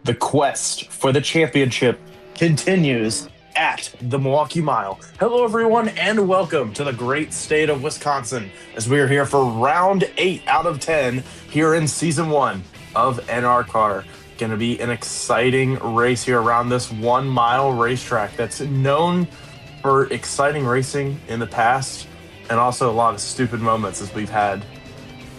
The quest for the championship continues at the Milwaukee Mile. Hello, everyone, and welcome to the great state of Wisconsin as we are here for round 8 out of 10 here in season 1 of NRCAR. Going to be an exciting race here around this 1 mile racetrack that's known for exciting racing in the past and also a lot of stupid moments as we've had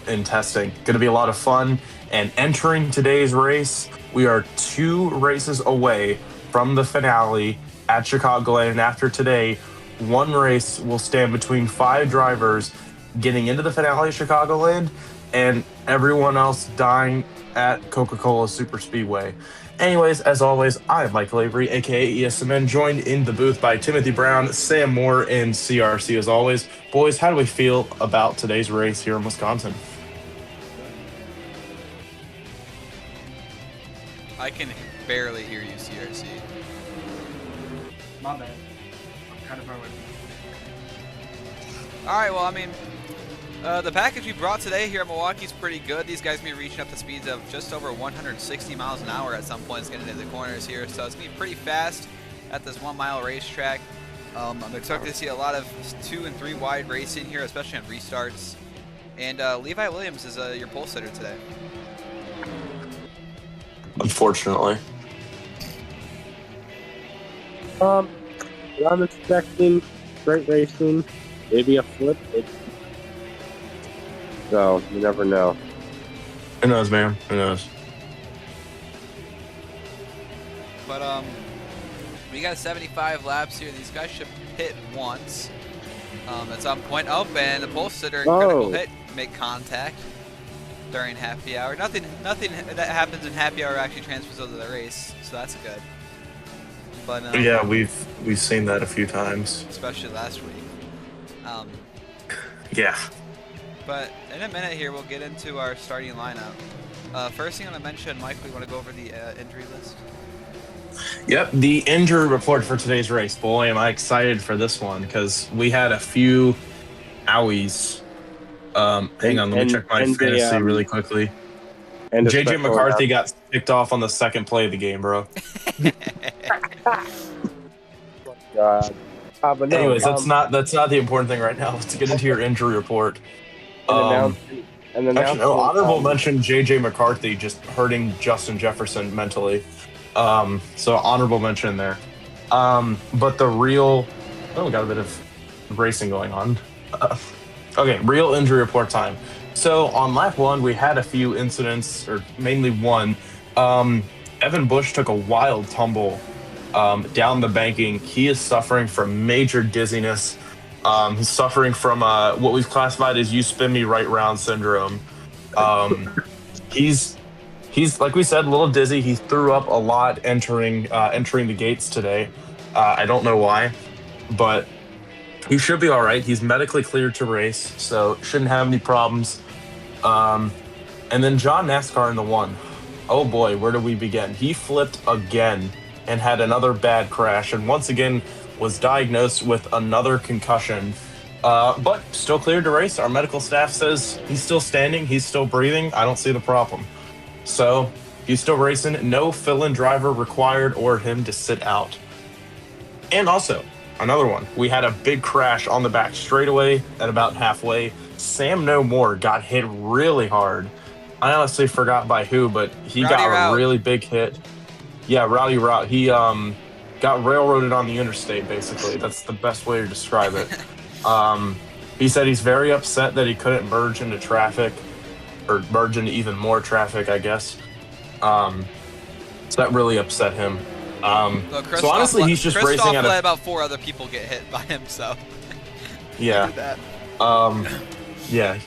in testing. Going to be a lot of fun. And entering today's race, we are 2 races away from the finale at Chicagoland. And after today, 1 race will stand between 5 drivers getting into the finale at Chicagoland and everyone else dying at Coca-Cola Super Speedway. Anyways, as always, I'm Michael Avery, aka ESMN, joined in the booth by Timothy Brown, Sam Moore, and CRC as always. Boys, how do we feel about today's race here in Wisconsin? I can barely hear you, CRC. My bad. I'm kind of far away. Alright, well, I mean, the package we brought today here at Milwaukee is pretty good. These guys will be reaching up to speeds of just over 160 miles an hour at some points getting into the corners here. So it's going to be pretty fast at this 1 mile racetrack. I'm expecting to see a lot of 2 and 3 wide racing here, especially on restarts. And Levi Williams is your pole sitter today. Unfortunately. I'm expecting great racing, maybe a flip. So you never know. Who knows, man? Who knows? But we got 75 laps here. These guys should hit once at some point. Oh, and the pole sitter critical hit, make contact during happy hour. Nothing that happens in happy hour actually transfers over to the race, so that's good. But Yeah, we've seen that a few times. especially last week. Yeah. But in a minute here, we'll get into our starting lineup. First thing I'm going to mention, Mike, we want to go over the injury list. Yep, the injury report for today's race. Boy, am I excited for this one because we had a few owies. Hang on, let me check my fantasy really quickly. And JJ McCarthy got picked off on the second play of the game, bro. God. But no, Anyways, that's not the important thing right now. Let's get into your injury report. Actually, no, honorable mention JJ McCarthy just hurting Justin Jefferson mentally. So honorable mention there. But the real, we got a bit of racing going on. Okay, real injury report time. So on lap 1, we had a few incidents, or mainly one. Evan Bush took a wild tumble down the banking. He is suffering from major dizziness. He's suffering from what we've classified as "you spin me right round" syndrome. He's like we said, a little dizzy. He threw up a lot entering the gates today. I don't know why, but he should be all right. He's medically cleared to race, so shouldn't have any problems. And then John NASCAR in the 1. Oh boy, where do we begin? He flipped again and had another bad crash, and once again was diagnosed with another concussion, but still cleared to race. Our medical staff says he's still standing, he's still breathing. I don't see the problem. So he's still racing. No fill-in driver required or him to sit out. And also, another one. We had a big crash on the back straightaway at about halfway. Sam No More got hit really hard. I honestly forgot by who, but he Rowdy got Route. a really big hit. Yeah, Rowdy Route. He got railroaded on the interstate, basically. That's the best way to describe it. He said he's very upset that he couldn't merge into traffic, or merge into even more traffic, I guess. So that really upset him. So honestly, he's just racing at let about 4 other people get hit by him, so yeah. do that. Yeah.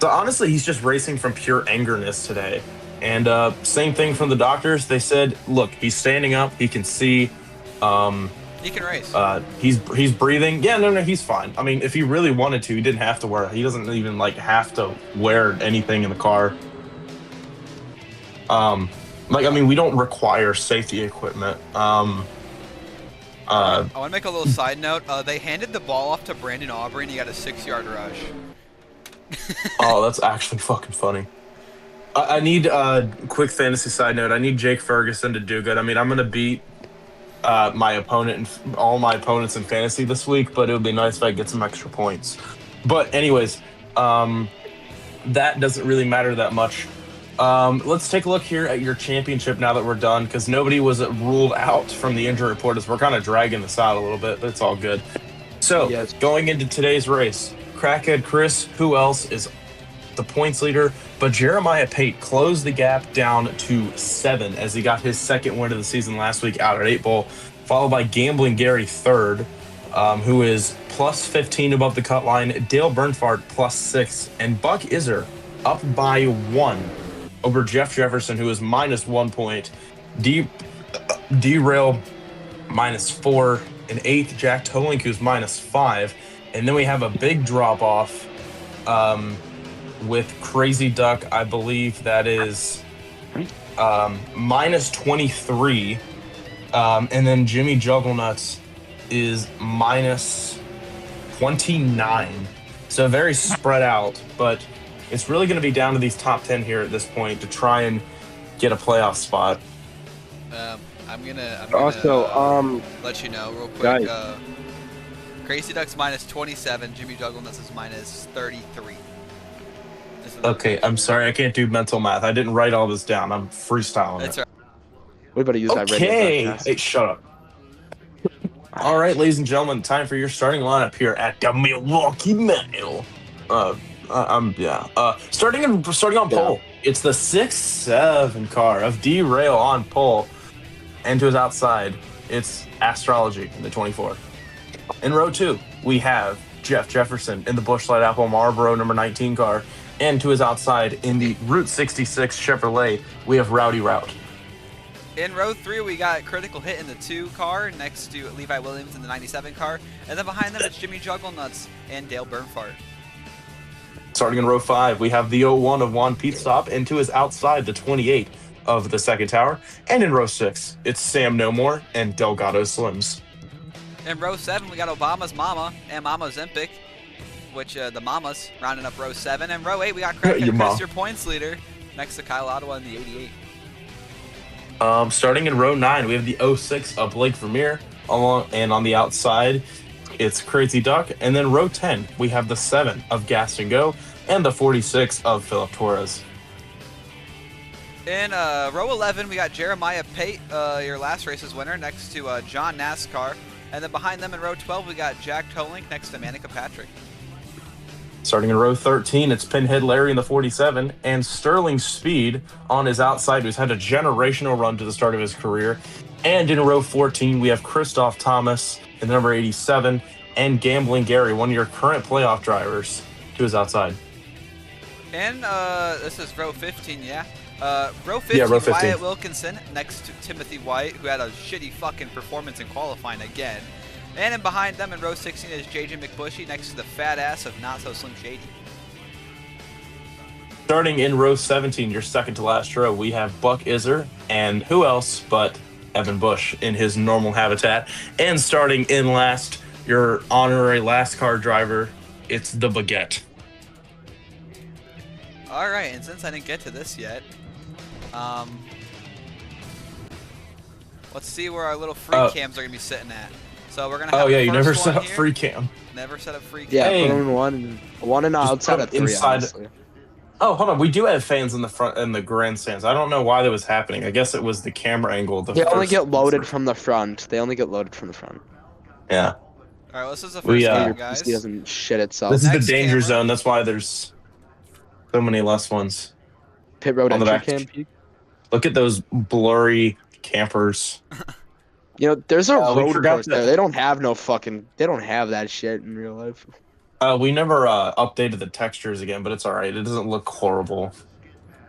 So honestly, he's just racing from pure angerness today. And same thing from the doctors. They said, look, he's standing up. He can see. He can race. He's breathing. Yeah, no, he's fine. I mean, if he really wanted to, he didn't have to wear. He doesn't even have to wear anything in the car. We don't require safety equipment. I want to make a little side note. They handed the ball off to Brandon Aubrey, and he got a 6-yard rush. Oh, that's actually fucking funny. I need a quick fantasy side note. I need Jake Ferguson to do good. I mean, I'm going to beat my opponent and all my opponents in fantasy this week, but it would be nice if I get some extra points. But anyways, that doesn't really matter that much. Let's take a look here at your championship now that we're done, because nobody was ruled out from the injury report as we're kind of dragging this out a little bit, but it's all good. So, Yes. going into today's race, Crackhead Chris, who else is the points leader? But Jeremiah Pate closed the gap down to 7 as he got his second win of the season last week out at 8 Bowl, followed by Gambling Gary third, who is plus 15 above the cut line, Dale Bernfart plus 6, and Buck Iser up by 1 over Jeff Jefferson, who is minus 1 point, Derail minus 4, and 8th Jack Tolink, who's minus 5. And then we have a big drop off with Crazy Duck. I believe that is minus 23. And then Jimmy Jugglenuts is minus 29. So very spread out, but it's really going to be down to these top 10 here at this point to try and get a playoff spot. I'm gonna Also, let you know real quick. guys. Crazy Duck's minus 27. Jimmy Jugglenuts is minus 33. Okay, I'm sorry. I can't do mental math. I didn't write all this down. I'm freestyling That's it. right. We better use that radio Okay. broadcast. Hey, shut up. All right, ladies and gentlemen, time for your starting lineup here at the Milwaukee Mile. Starting on pole, it's the 6-7 car of Derail on pole, and to his outside, it's Astrology in the 24. In row 2, we have Jeff Jefferson in the Busch Light Apple Marlboro number 19 car, and to his outside in the Route 66 Chevrolet, we have Rowdy Route. In row 3, we got Critical Hit in the 2 car next to Levi Williams in the 97 car, and then behind them it's Jimmy Jugglenuts and Dale Bernfart. Starting in row 5, we have the 01 of Juan Pete Stop, and to his outside, the 28 of the second tower. And in row 6, it's Sam No More and Delgado Slims. In row 7, we got Obama's Mama and Mama Zempic, which the Mamas rounding up row 7. And row 8, we got Craig Your and mom. Chris, your points leader, next to Kyle Ottawa in the 88. Starting in row 9, we have the 06 of Blake Vermeer, and on the outside, it's Crazy Duck. And then row 10, we have the 7 of Gaston Go and the 46 of Philip Torres. In row 11, we got Jeremiah Pate, your last race's winner, next to John NASCAR. And then behind them in row 12, we got Jack Tolink next to Manica Patrick. Starting in row 13, it's Pinhead Larry in the 47 and Sterling Speed on his outside, who's had a generational run to the start of his career. And in row 14, we have Christoph Thomas in the number 87 and Gambling Gary, one of your current playoff drivers, to his outside. And this is row 15, yeah. Row 15, Yeah, row 15. Wyatt Wilkinson next to Timothy White, who had a shitty fucking performance in qualifying again. And in behind them in row 16 is JJ McBushy next to the fat ass of Not So Slim Shady. Starting in row 17, your second to last row, we have Buck Iser and who else but Evan Bush in his normal habitat. And starting in last, your honorary last car driver, it's the Baguette. All right, and since I didn't get to this yet, let's see where our little free cams are gonna be sitting at. So we're gonna have the you first never one set up here. free cam. Never set up free cam. Yeah, Hey. put them in one and Just outside put of 3, inside- honestly. Oh, hold on. We do have fans in the front in the grandstands. I don't know why that was happening. I guess it was the camera angle. They only get loaded from the front. Yeah. All right, this is the first We, game, Your guys. PC doesn't shit itself. This is the Next danger camera. zone. That's why there's so many less ones. Pit road on the entry back. cam peak. Look at those blurry campers. You know, there's a we road forgot course there. They don't have that shit in real life. We never updated the textures again, but it's all right. It doesn't look horrible.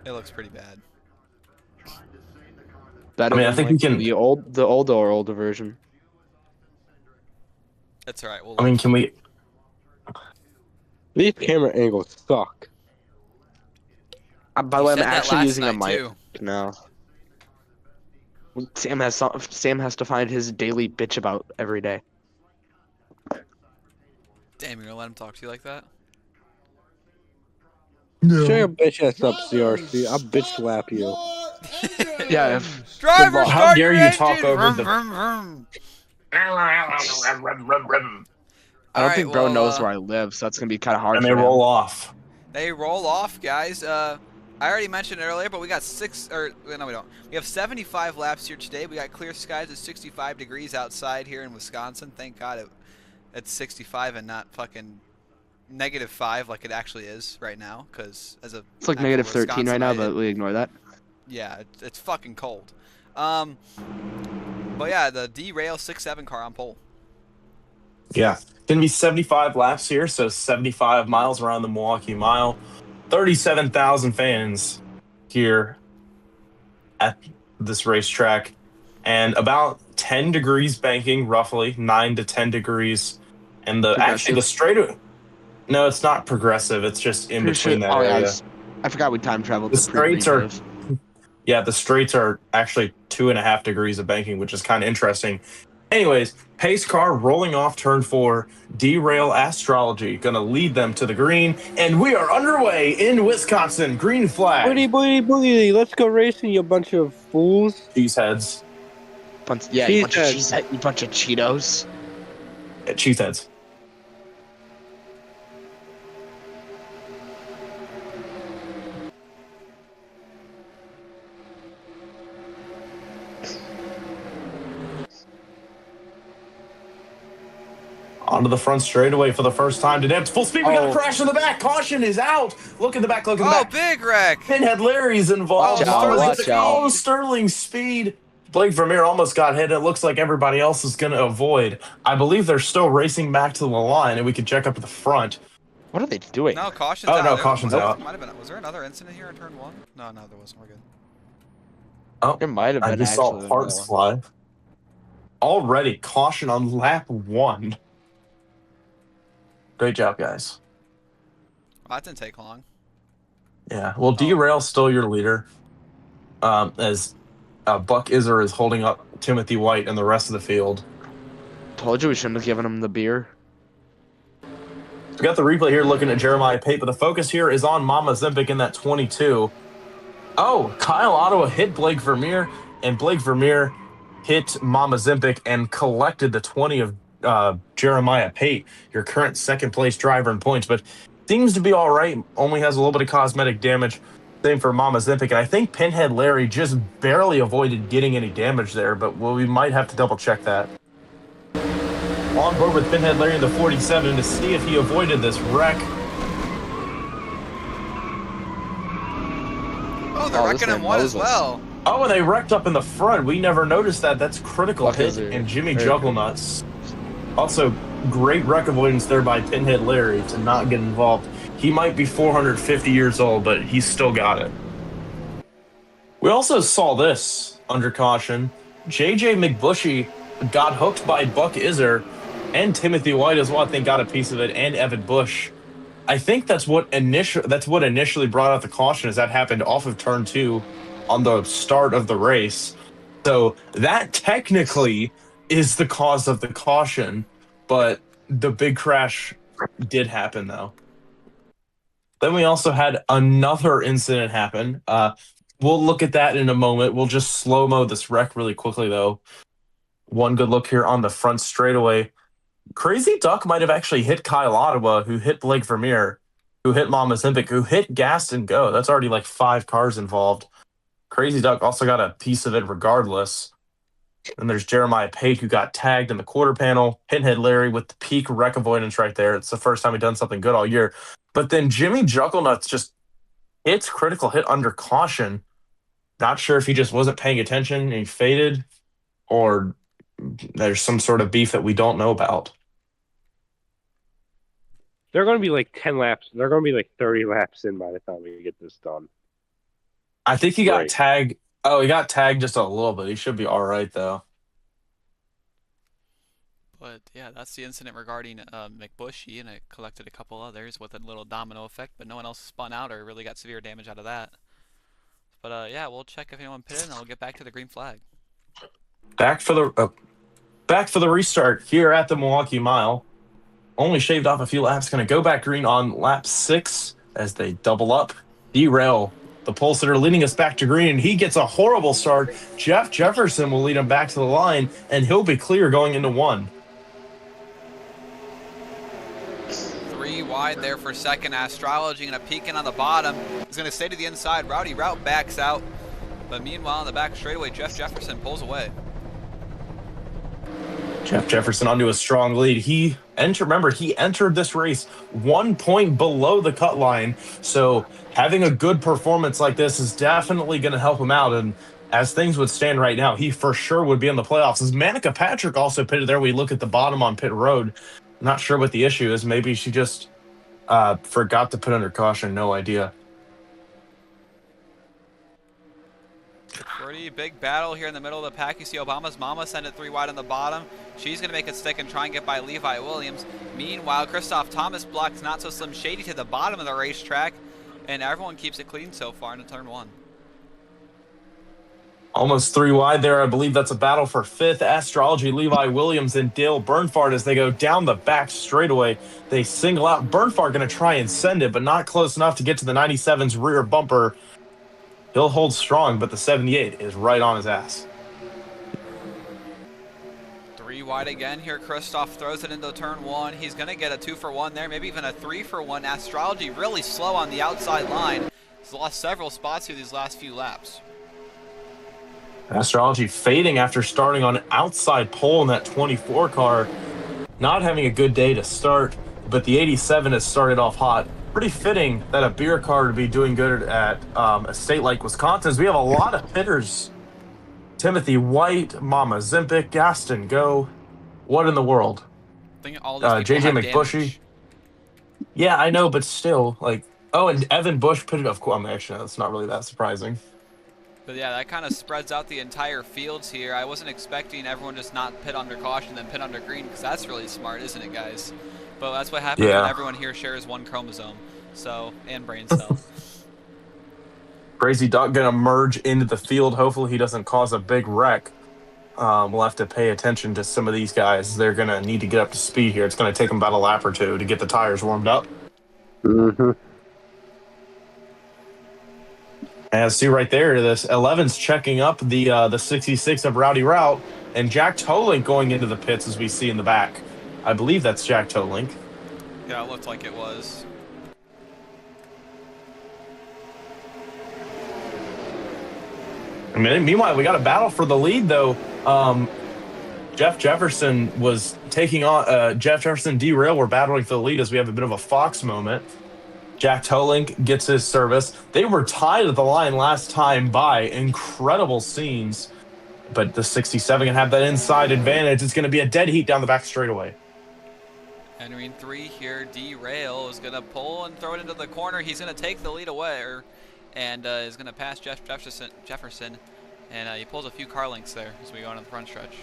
It looks pretty bad. Better I mean, I than, think like, we can- the older version. That's all right. We'll I mean, can we? These camera angles suck. By the way, I'm said that actually last using a night, mic too. now. Sam has to find his daily bitch about every day. Damn, you're gonna let him talk to you like that? Show your bitch ass up, CRC. I'll bitch slap you. Yeah, Driver, luck. How start dare your you talk engine! over Vroom, the- vroom, vroom. I don't think bro knows where I live, so it's gonna be kind of hard And for they him. roll off. They roll off, guys. I already mentioned it earlier, but we got no, we don't. We have 75 laps here today. We got clear skies at 65 degrees outside here in Wisconsin. Thank God it's 65 and not fucking -5 like it actually is right now. Because as a It's like actual -13 right now, but we ignore that. yeah, it's fucking cold. But yeah, the derail 6-7 car on pole. Yeah. Gonna be 75 laps here, so 75 miles around the Milwaukee Mile. 37,000 fans here at this racetrack, and about 10 degrees banking, roughly 9 to 10 degrees. And actually the straight. No, it's not progressive. It's just in between that area. I forgot we time traveled. The straights are. Yeah, the straights are actually 2.5 degrees of banking, which is kind of interesting. Anyways, pace car rolling off turn 4, derail astrology, gonna lead them to the green, and we are underway in Wisconsin. Green flag. Booty, booty, booty. Let's go racing, you bunch of fools. Cheeseheads. You bunch of Cheetos. Cheeseheads. Onto the front straightaway for the first time today. It's full speed. We got a crash in the back. Caution is out. Look in the back. Look in the back. Oh, big wreck. Pinhead Larry's involved. Watch out. Sterling speed. Blake Vermeer almost got hit. It looks like everybody else is going to avoid. I believe they're still racing back to the line, and we could check up at the front. What are they doing? No, caution's out. No, caution's out. Was there another incident here in turn 1? No, there wasn't. We're good. Oh, There might have been. I just saw parts fly. Already, caution on lap 1. Great job, guys. Well, that didn't take long. Yeah, well, Derail's still your leader, as Buck Iser is holding up Timothy White and the rest of the field. Told you we shouldn't have given him the beer. We got the replay here looking at Jeremiah Pate, but the focus here is on Mama Zempic in that 22. Oh, Kyle Ottawa hit Blake Vermeer, and Blake Vermeer hit Mama Zempic and collected the 20 of Jeremiah Pate, your current second-place driver in points, but seems to be all right. Only has a little bit of cosmetic damage. Same for Mama Zempic, and I think Pinhead Larry just barely avoided getting any damage there, but we might have to double-check that. On board with Pinhead Larry in the 47 to see if he avoided this wreck. Oh, they're wrecking him one as well. Oh, and they wrecked up in the front. We never noticed that. That's critical hit. And Jimmy Jugglenuts. Also, great wreck avoidance there by Pinhead Larry to not get involved. He might be 450 years old, but he's still got it. We also saw this under caution. JJ McBushy got hooked by Buck Iser, and Timothy White as well. I think got a piece of it, and Evan Bush. I think that's what initially brought out the caution, as that happened off of turn 2 on the start of the race. So that technically is the cause of the caution, but the big crash did happen though. Then we also had another incident happen. We'll look at that in a moment. We'll just slow-mo this wreck really quickly though. One good look here on the front straightaway. Crazy Duck might have actually hit Kyle Ottawa, who hit Blake Vermeer, who hit Mama Zempic, who hit Gaston Go. That's already like 5 cars involved. Crazy Duck also got a piece of it regardless. And there's Jeremiah Pate, who got tagged in the quarter panel. Pinhead Larry with the peak wreck avoidance right there. It's the first time he's done something good all year. But then Jimmy Jugglenuts just hits critical hit under caution. Not sure if he just wasn't paying attention and he faded, or there's some sort of beef that we don't know about. They're going to be like 10 laps. They're going to be like 30 laps in by the time we get this done. I think he got tagged. Oh, he got tagged just a little bit. He should be all right, though. But, yeah, that's the incident regarding McBushy, and it collected a couple others with a little domino effect, but no one else spun out or really got severe damage out of that. But, yeah, we'll check if anyone pitted, and then we'll get back to the green flag. Back for the restart here at the Milwaukee Mile. Only shaved off a few laps. Going to go back green on lap 6 as they double up. Derail, the pole sitter, leading us back to green, and he gets a horrible start. Jeff Jefferson will lead him back to the line, and he'll be clear going into 1. 3 wide there for second. Astrology going to peek in on the bottom. He's going to stay to the inside. Rowdy Route backs out. But meanwhile, in the back straightaway, Jeff Jefferson pulls away. Jeff Jefferson onto a strong lead. He entered this race 1 point below the cut line. So having a good performance like this is definitely going to help him out. And as things would stand right now, he for sure would be in the playoffs. As Manica Patrick also pitted there, we look at the bottom on pit road. Not sure what the issue is. Maybe she just forgot to put under caution. No idea. Pretty big battle here in the middle of the pack. You see Obama's Mama send it 3 wide on the bottom. She's going to make it stick and try and get by Levi Williams. Meanwhile, Christoph Thomas blocks Not So Slim Shady to the bottom of the racetrack, and everyone keeps it clean so far into turn 1. Almost 3 wide there. I believe that's a battle for 5th. Astrology, Levi Williams, and Dale Bernfard as they go down the back straightaway. They single out. Bernfard going to try and send it, but not close enough to get to the 97's rear bumper. He'll hold strong, but the 78 is right on his ass. 3 wide again here. Christoph throws it into turn 1. He's going to get a 2 for 1 there, maybe even a 3 for 1. Astrology really slow on the outside line. He's lost several spots here these last few laps. Astrology fading after starting on outside pole in that 24 car. Not having a good day to start, but the 87 has started off hot. Pretty fitting that a beer car would be doing good at a state like Wisconsin. We have a lot of hitters. Timothy White, Mama Zimpic, Gaston Go. What in the world? I think all these people JJ have McBushy. damage. Yeah, I know, but still, like, oh, and Evan Bush put it. Of course, actually, that's not really that surprising. But yeah, that kind of spreads out the entire fields here. I wasn't expecting everyone just not pit under caution then pit under green, because that's really smart, isn't it, guys? But that's what happens when everyone here shares 1 chromosome, so, and brain cell. Crazy Duck gonna merge into the field. Hopefully he doesn't cause a big wreck. We'll have to pay attention to some of these guys. They're gonna need to get up to speed here. It's gonna take them about a lap or 2 to get the tires warmed up. Mm-hmm. As see right there, this 11's checking up the 66 of Rowdy Route, and Jack Tolink going into the pits as we see in the back. I believe that's Jack Tolink. Yeah, it looked like it was. I mean, meanwhile, we got a battle for the lead, though. Jeff Jefferson was taking on Jeff Jefferson Derail. We're battling for the lead as we have a bit of a Fox moment. Jack Tolink gets his service. They were tied at the line last time by incredible scenes, but the 67 can have that inside advantage. It's going to be a dead heat down the back straightaway. Entering 3 here, Derail is going to pull and throw it into the corner. He's going to take the lead away, and is going to pass Jeff Jefferson, and he pulls a few car links there as we go into the front stretch.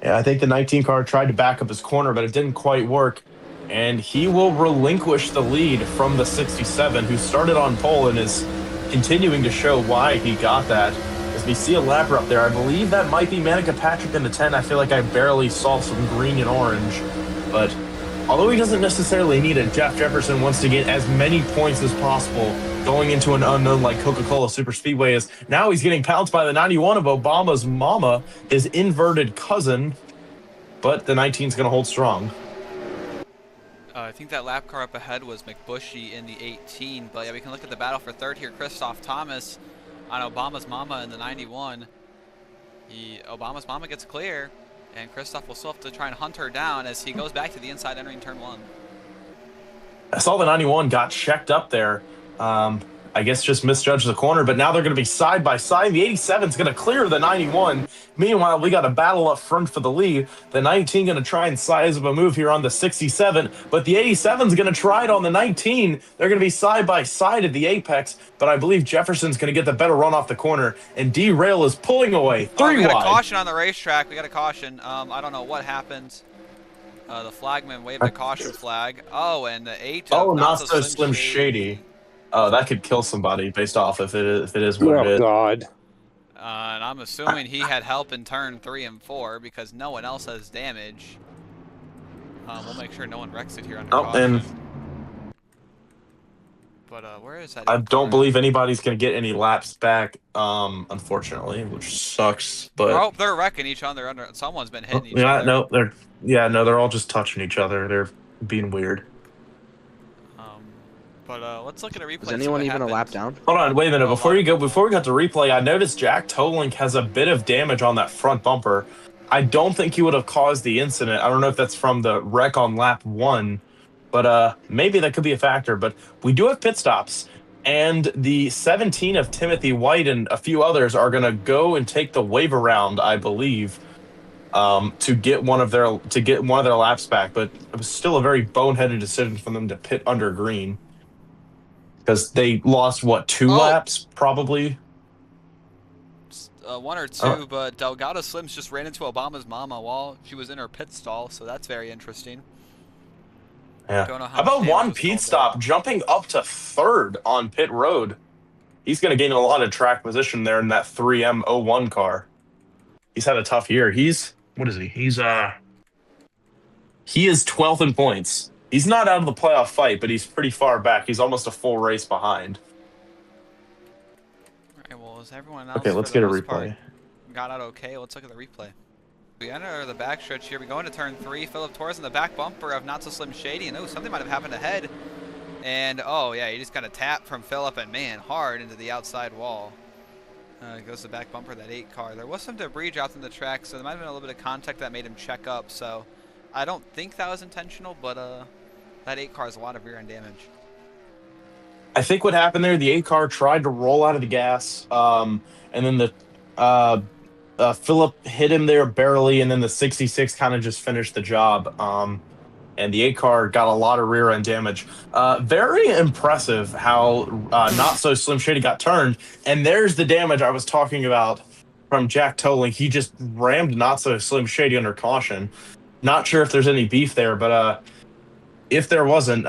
Yeah, I think the 19 car tried to back up his corner, but it didn't quite work. And he will relinquish the lead from the 67, who started on pole and is continuing to show why he got that. As we see a lapper up there, I believe that might be Manica Patrick in the 10. I feel like I barely saw some green and orange. But although he doesn't necessarily need it, Jeff Jefferson wants to get as many points as possible going into an unknown like Coca-Cola Superspeedway. Is now he's getting pounced by the 91 of Obama's Mama, his inverted cousin. But the 19 is going to hold strong. I think that lap car up ahead was McBushy in the 18, but yeah, we can look at the battle for 3rd here. Christoph Thomas on Obama's Mama in the 91. Obama's Mama gets clear, and Christoph will still have to try and hunt her down as he goes back to the inside entering turn 1. I saw the 91 got checked up there. I guess just misjudged the corner, but now they're going to be side by side. The 87 is going to clear the 91. Meanwhile, we got a battle up front for the lead. The 19 going to try and size up a move here on the 67, but the 87 is going to try it on the 19. They're going to be side by side at the apex, but I believe Jefferson's going to get the better run off the corner, and Derail is pulling away. 3 we got wide. A caution on the racetrack. We got a caution. I don't know what happened. The flagman waved the caution flag. Oh, and the 8. Oh, not so Slim Shady. Oh, that could kill somebody based off if it is what it is. Oh, God. And I'm assuming he had help in turn 3 and 4 because no one else has damage. We'll make sure no one wrecks it here under caution. But where is that? I don't believe anybody's going to get any laps back, unfortunately, which sucks. But they're wrecking each other. Someone's been hitting each other. No, they're all just touching each other. They're being weird. But let's look at a replay. Is anyone even a lap down? Hold on, wait a minute. Before we got to replay, I noticed Jack Tolink has a bit of damage on that front bumper. I don't think he would have caused the incident. I don't know if that's from the wreck on lap 1, but maybe that could be a factor. But we do have pit stops, and the 17 of Timothy White and a few others are going to go and take the wave around, I believe, to get one of their laps back. But it was still a very boneheaded decision for them to pit under green. Because they lost, what, 2 laps, probably? 1 or 2, but Delgado Slims just ran into Obama's mama while she was in her pit stall, so that's very interesting. Yeah. How about Juan Pete Stop jumping up to 3rd on pit road? He's going to gain a lot of track position there in that 3M01 car. He's had a tough year. What is he? He is 12th in points. He's not out of the playoff fight, but he's pretty far back. He's almost a full race behind. All right, well, is everyone else? Okay, let's get a replay. Got out okay. Let's look at the replay. We enter the backstretch here. We go into turn 3. Philip Torres in the back bumper of Not So Slim Shady. And something might have happened ahead. And yeah, he just kind of tapped from Philip and man, hard into the outside wall. Goes the back bumper of that 8 car. There was some debris dropped in the track, so there might have been a little bit of contact that made him check up. So I don't think that was intentional, but that 8 car has a lot of rear end damage. I think what happened there, the 8 car tried to roll out of the gas, and then the Philip hit him there barely, and then the 66 kind of just finished the job. And the 8 car got a lot of rear end damage. Very impressive how Not So Slim Shady got turned. And there's the damage I was talking about from Jack Tolink. He just rammed Not So Slim Shady under caution. Not sure if there's any beef there, but if there wasn't,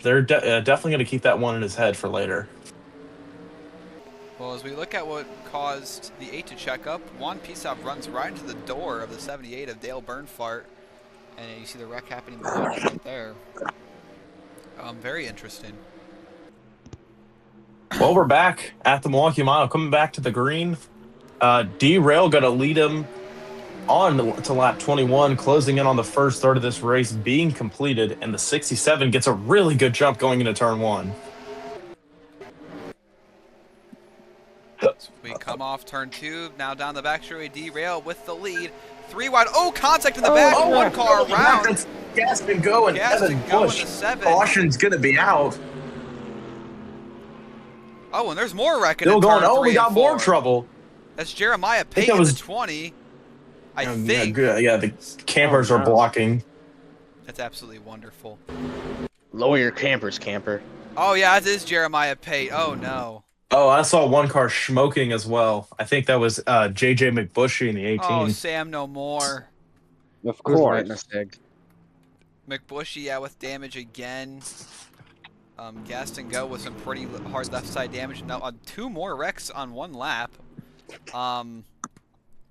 they're definitely going to keep that one in his head for later. Well, as we look at what caused the 8 to check up, Juan Pisov runs right into the door of the 78 of Dale Bernfart. And you see the wreck happening behind us right there. Very interesting. Well, we're back at the Milwaukee Mile, coming back to the green. D-Rail going to lead him on to lap 21, closing in on the first third of this race being completed, and the 67 gets a really good jump going into turn 1. We come off turn 2, now down the back straightaway, D-Rail with the lead. 3 wide, contact in the back, 1 car around. That's Gaston Go and Evan Bush. Caution's going to be out. And there's more wrecking. Still going, we got more trouble. That's Jeremiah Payton in the 20. I think. Yeah, the campers are blocking. That's absolutely wonderful. Lower your campers, camper. Oh, yeah, that is Jeremiah Pate. Oh, no. Oh, I saw 1 car smoking as well. I think that was JJ McBushy in the 18. Oh, Sam no more. Of course. McBushy, yeah, with damage again. Gaston Go with some pretty hard left side damage. Now, 2 more wrecks on 1 lap.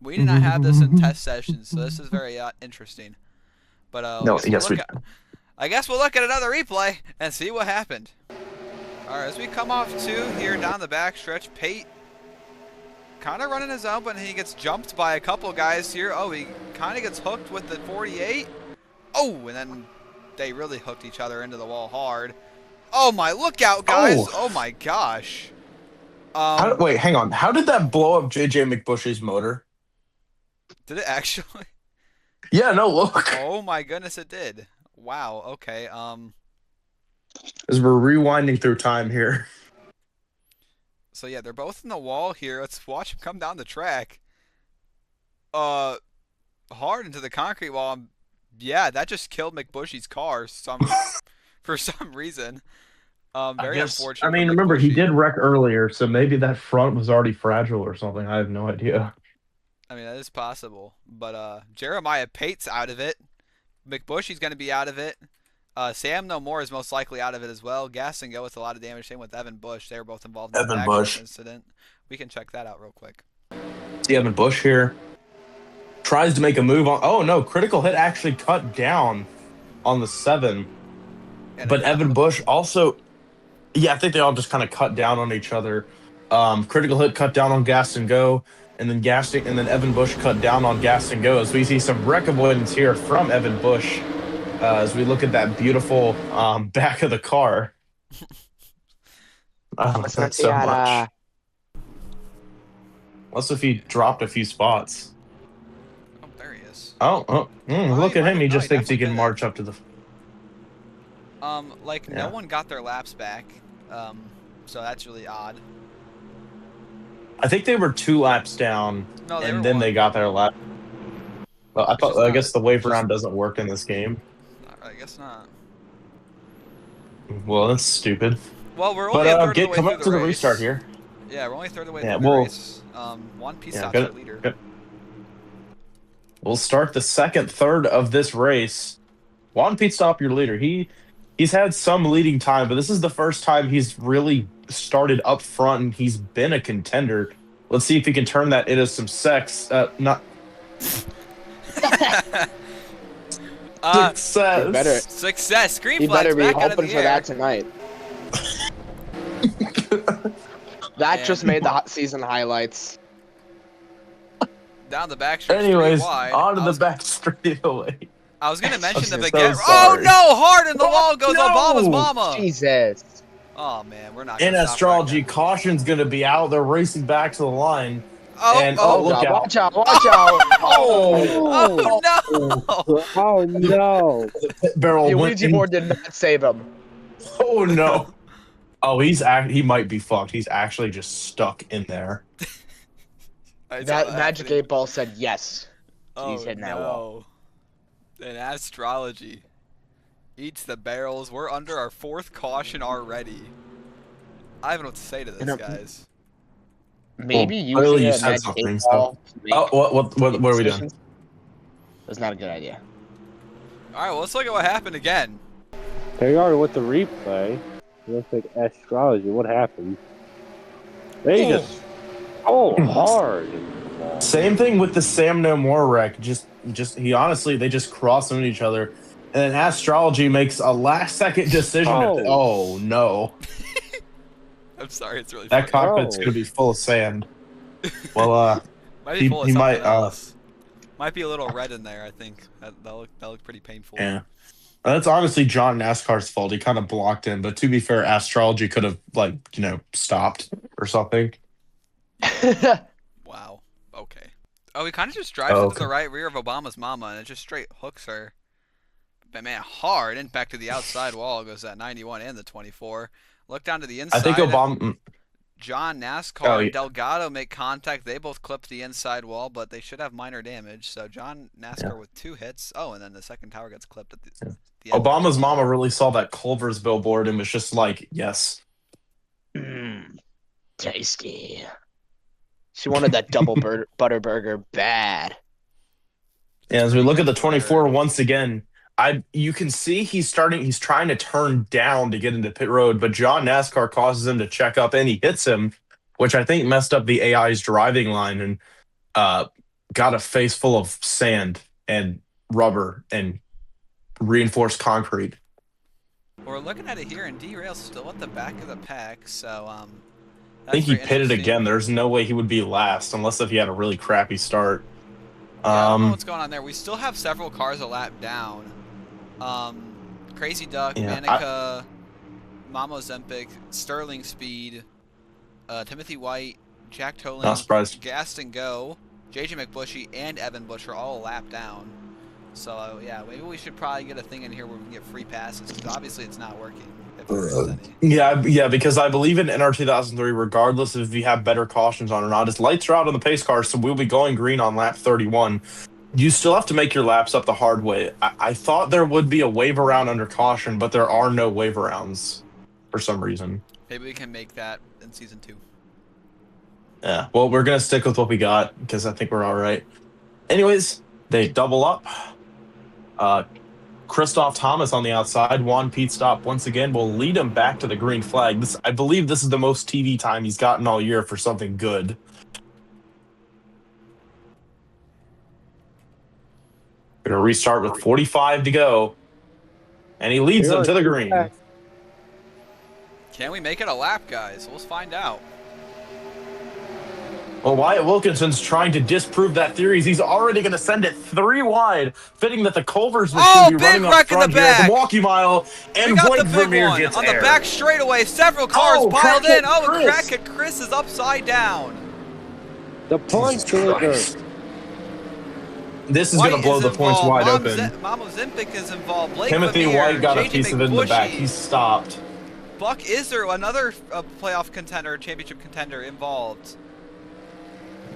We did not have this in test sessions, so this is very interesting. But I guess we'll look at another replay and see what happened. All right, as we come off 2 here down the back stretch, Pate kind of running his own, but he gets jumped by a couple guys here. He kind of gets hooked with the 48. And then they really hooked each other into the wall hard. Oh my, look out, guys. Oh my gosh. Wait, hang on. How did that blow up JJ McBushy's motor? Did it actually? Yeah, no, look. Oh my goodness, it did. Wow, okay. As we're rewinding through time here. So yeah, they're both in the wall here. Let's watch them come down the track. Hard into the concrete wall. Yeah, that just killed McBushy's car for some reason. Very unfortunate. I mean, remember, he did wreck earlier, so maybe that front was already fragile or something. I have no idea. I mean, that is possible. But Jeremiah Pate's out of it. McBushy's going to be out of it. Sam No More is most likely out of it as well. Gaston Go with a lot of damage. Same with Evan Bush. They were both involved in the accident incident. We can check that out real quick. See Evan Bush here. Tries to make a move on. Oh, no. Critical hit actually cut down on the 7. But Evan Bush also Yeah, I think they all just kind of cut down on each other. Critical Hit cut down on Gas and Go, and then Evan Bush cut down on Gas and Go. As we see some wreck avoidance here from Evan Bush, as we look at that beautiful back of the car. I love that so much. Also, if he dropped a few spots. Oh, there he is. Look at him. He just thinks he can did march up to the. No one got their laps back, so that's really odd. I think they were 2 laps down, and then they got their lap. Well, I guess the wave around doesn't work in this game. I guess not. Well, that's stupid. Well, we're only a third of the way come through up to the restart here. Yeah, we're only a third of the way through the race. One piece stop's our leader. We'll start the second third of this race. Juan Pete Stop, your leader. He's had some leading time, but this is the first time he's really started up front, and he's been a contender. Let's see if he can turn that into some sex. Success. Success. Green you flags better be back out of hoping the for air. that tonight. That just made the season highlights. Down the back street. Anyways, wide. onto the back straightaway. I was gonna mention that sorry. Oh no! Hard in the wall goes Obama's mama. Jesus. Oh man, we're not. In astrology, caution's gonna be out. They're racing back to the line. Look out! Watch out! Watch out! Oh no! Oh no! The pit barrel The went Ouija board did not save him. Oh no! Oh, he might be fucked. He's actually just stuck in there. That magic 8 ball said yes. He's hitting that wall. And astrology eats the barrels. We're under our 4th caution already. I don't know what to say to this, guys. Maybe clearly using you a said magic something. 8 ball. What are we doing? That's not a good idea. All right, well, let's look at what happened again. There you are with the replay. It looks like astrology. What happened? They just hard. Same thing with the Sam No More wreck. They just cross into each other, and then astrology makes a last-second decision. Oh no! I'm sorry, it's really that funny. cockpit's gonna be full of sand. Well, might be full of something else. Might be a little red in there. I think that look pretty painful. Yeah. That's honestly John NASCAR's fault. He kind of blocked him, but to be fair, astrology could have stopped or something. Wow. Okay. Oh, he kind of just drives into the right rear of Obama's mama, and it just straight hooks her. But man, hard and back to the outside wall goes that 91 and the 24. Look down to the inside. I think Obama. John NASCAR and Delgado make contact. They both clipped the inside wall, but they should have minor damage. So John NASCAR with 2 hits. Oh, and then the second tower gets clipped at the end. Obama's mama really saw that Culver's billboard and was just like, yes. Tasty. She wanted that double butter burger bad. Yeah, as we look at the 24 once again, you can see he's trying to turn down to get into pit road, but John NASCAR causes him to check up and he hits him, which I think messed up the AI's driving line and got a face full of sand and rubber and reinforced concrete. We're looking at it here, and D-Rail's still at the back of the pack, so I think he pitted again. There's no way he would be last unless if he had a really crappy start. Yeah, I don't know what's going on there. We still have several cars a lap down. Crazy Duck, Manica, Mamo Zempic, Sterling Speed, Timothy White, Jack Tolan, Not surprised. Gaston Go, JJ McBushy, and Evan Bush are all a lap down. So, yeah, maybe we should probably get a thing in here where we can get free passes, because obviously it's not working. If there is any. Yeah, because I believe in NR 2003, regardless of if you have better cautions on or not, his lights are out on the pace car, so we'll be going green on lap 31. You still have to make your laps up the hard way. I thought there would be a wave around under caution, but there are no wave arounds for some reason. Maybe we can make that in Season 2. Yeah, well, we're going to stick with what we got, because I think we're all right. Anyways, they double up. Christoph Thomas on the outside. Juan Pete Stop once again will lead him back to the green flag. I believe this is the most TV time he's gotten all year for something good. Going to restart with 45 to go. And he leads them to the green. Can we make it a lap, guys? Let's find out. Well, Wyatt Wilkinson's trying to disprove that theory. He's already going to send it 3 wide, fitting that the Culvers machine be running up front here at the Milwaukee Mile, and Blake Vermeer gets on air. the back straightaway. Several cars piled in. Oh, and Chris. Crackhead Chris is upside down. The point taker. This is going to blow the points wide open. Mama Zimpic is involved. Blake Timothy Vermeer, White got a JJ piece of it in the back. He stopped. Buck Iser, another playoff contender, championship contender involved.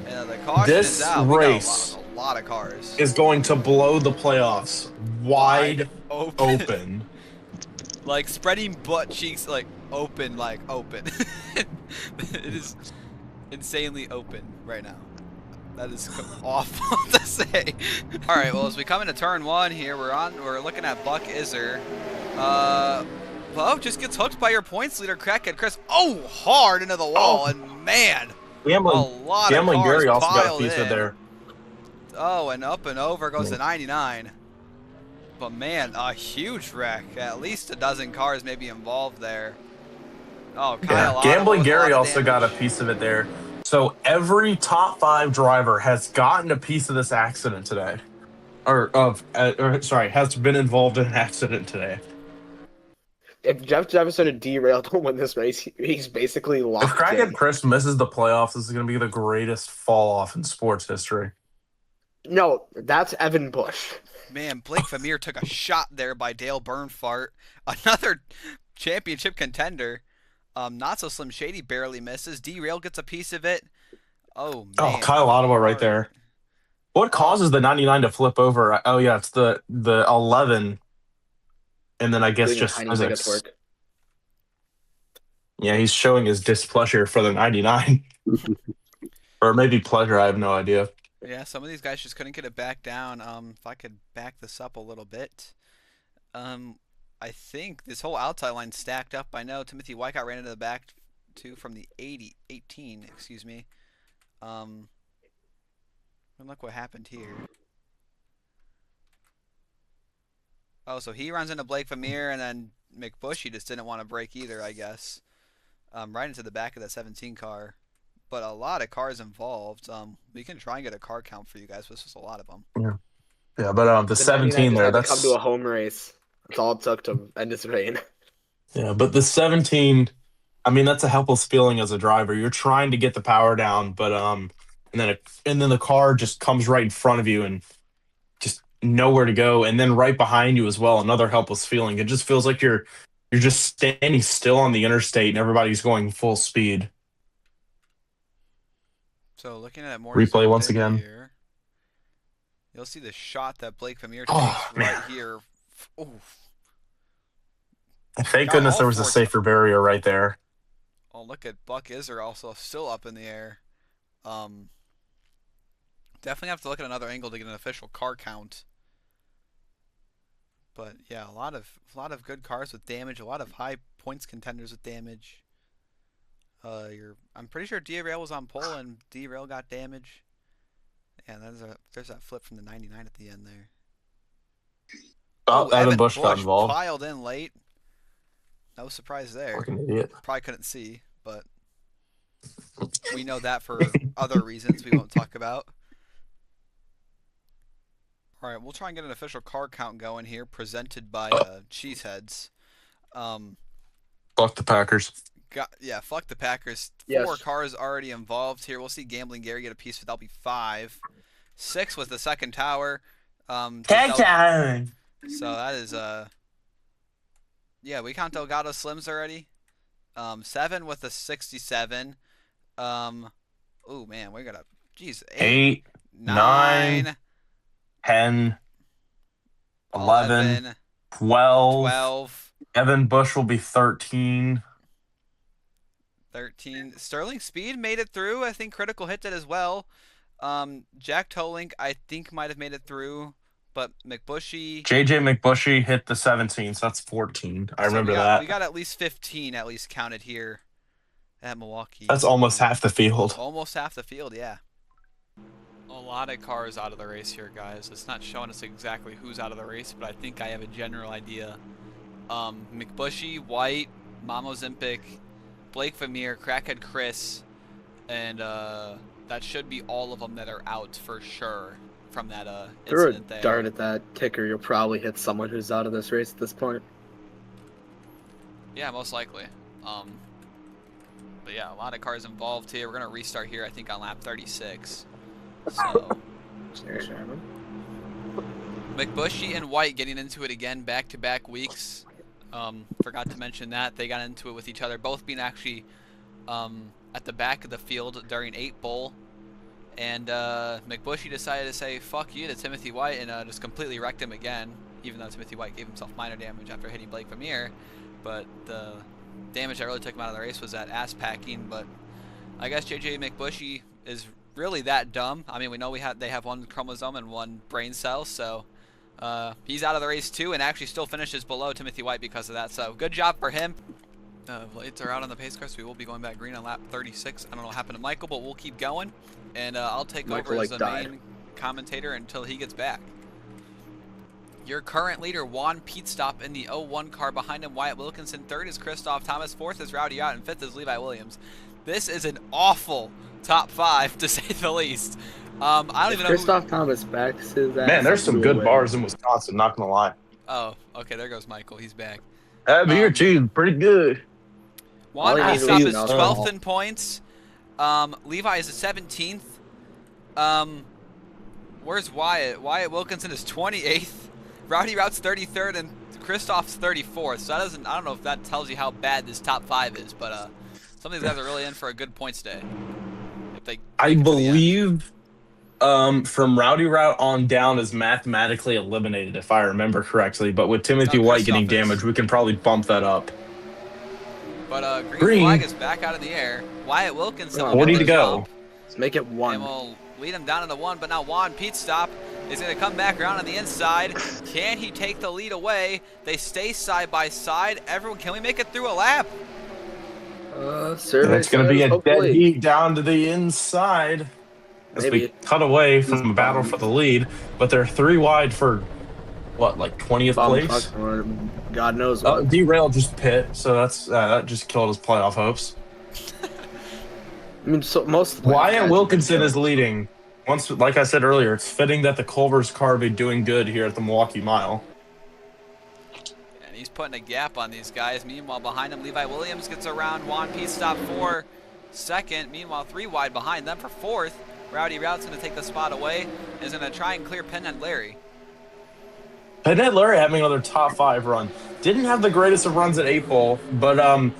And the caution is out. This race a lot of cars is going to blow the playoffs wide open. Like spreading butt cheeks, like open. It is insanely open right now. That is awful to say. All right, well, as we come into turn 1 here, we're looking at Buck Iser. Well, just gets hooked by your points leader, Crackhead Chris. Oh, hard into the wall, and man, Gambling Gary also got a piece of there. Oh, and up and over goes to 99. But man, a huge wreck. At least a dozen cars maybe involved there. Oh, Kyle. Yeah, Gambling Gary also got a piece of it there. So every top 5 driver has gotten a piece of this accident today, has been involved in an accident today. If Jeff Jefferson had derailed to win this race, he's basically locked. If Crackhead Chris misses the playoffs, this is going to be the greatest fall off in sports history. No, that's Evan Bush. Man, Blake Vermeer took a shot there by Dale Burnfart, another championship contender. Not so Slim Shady barely misses. Derail gets a piece of it. Oh man. Oh, Kyle Ottawa right there. What causes the 99 to flip over? Oh yeah, it's the 11. And then I guess just physics. Yeah, he's showing his displeasure for the 99. Or maybe pleasure, I have no idea. Yeah, some of these guys just couldn't get it back down. If I could back this up a little bit. I think this whole outside line stacked up. I know Timothy White got ran into the back too from the 18, excuse me. And look what happened here. Oh, so he runs into Blake Vermeer, and then McBushy just didn't want to brake either, I guess. Right into the back of that 17 car. But a lot of cars involved. We can try and get a car count for you guys, but it's just a lot of them. Yeah, but the 17 there, that's... come to a home race. That's all it took to end this rain. Yeah, but the 17, I mean, that's a helpless feeling as a driver. You're trying to get the power down, but and then the car just comes right in front of you and just nowhere to go, and then right behind you as well, another helpless feeling. It just feels like you're just standing still on the interstate and everybody's going full speed. So looking at more replay once again here, you'll see the shot that Blake Vermeer takes right here. Oof. Thank goodness there was a safer barrier right there. Oh, look at Buck Iser also still up in the air. Definitely have to look at another angle to get an official car count. But yeah, a lot of good cars with damage, a lot of high points contenders with damage. I'm pretty sure Derail was on pole and Derail got damage. And there's that flip from the 99 at the end there. Oh, Evan Bush got involved. Piled in late. No surprise there. Fucking idiot. Probably couldn't see, but we know that for other reasons we won't talk about. All right, we'll try and get an official car count going here, presented by Cheeseheads. Fuck the Packers. Fuck the Packers. Yes. 4 cars already involved here. We'll see Gambling Gary get a piece, but that'll be 5. 6 was the second tower. Tag time. So that is we count Delgado Slims already. 7 with the 67. Oh man, we got a 8, 9, 10, 11, 12. Evan Bush will be 13. 13. Sterling Speed made it through. I think Critical Hit did as well. Jack Tolink, I think, might have made it through. But McBushy... JJ McBushy hit the 17, so that's 14. I remember that. We got at least 15 counted here at Milwaukee. That's almost half the field. Almost half the field, yeah. A lot of cars out of the race here, guys. It's not showing us exactly who's out of the race, but I think I have a general idea. McBushy, White, Mamo Zimpic, Blake Vermeer, Crackhead Chris, and that should be all of them that are out for sure from that Throw a incident there. dart at that kicker, you'll probably hit someone who's out of this race at this point. Yeah, most likely. But yeah, a lot of cars involved here. We're gonna restart here, I think, on lap 36. So McBushy and White getting into it again back-to-back weeks. Forgot to mention that they got into it with each other, both being actually at the back of the field during 8 Bull. And McBushy decided to say fuck you to Timothy White and just completely wrecked him again, even though Timothy White gave himself minor damage after hitting Blake Vermeer. But the damage that really took him out of the race was that ass packing. But I guess JJ McBushy is really that dumb. I mean, we know they have 1 chromosome and 1 brain cell, so he's out of the race too, and actually still finishes below Timothy White because of that. So good job for him. Lights are out on the pace car, so we will be going back green on lap 36. I don't know what happened to Michael, but we'll keep going, and I'll take over as the main commentator until he gets back. Your current leader, Juan Pete Stop in the 01 car. Behind him, Wyatt Wilkinson. 3rd is Christoph Thomas. 4th is Rowdy Yacht. And 5th is Levi Williams. This is an awful top 5, to say the least. I don't even know Christoph Thomas backs his ass. Man, there's some good bars in Wisconsin, not going to lie. Oh, okay, there goes Michael. He's back. Beer too, pretty good. Juan Pete Stop is 12th in points. Levi is 17th. Where's Wyatt? Wyatt Wilkinson is 28th. Rowdy Rout's 33rd, and Christoph's 34th. So I don't know if that tells you how bad this top 5 is, but some of these guys are really in for a good points day. I believe from Rowdy Route on down is mathematically eliminated, if I remember correctly. But with Timothy White getting damaged, we can probably bump that up. But green flag is back out in the air. Wyatt Wilkinson. 40 to go. Let's make it 1. And we'll lead him down into 1, but now Juan Pete Stop is going to come back around on the inside. Can he take the lead away? They stay side by side. Everyone, can we make it through a lap? It's going to be a dead heat down to the inside as we cut away from a battle for the lead. But they're 3 wide for, what, like 20th place? God knows what. Derail just pit, so that just killed his playoff hopes. I mean, so most Wyatt Wilkinson is leading. Once, like I said earlier, it's fitting that the Culver's car be doing good here at the Milwaukee Mile. And he's putting a gap on these guys. Meanwhile, behind him, Levi Williams gets around Juan Pete Stop for 2nd. Meanwhile, 3 wide behind them for 4th. Rowdy Route's going to take the spot away. Is going to try and clear Pinhead Larry. Pinhead Larry having another top 5 run. Didn't have the greatest of runs at 8 Bowl, but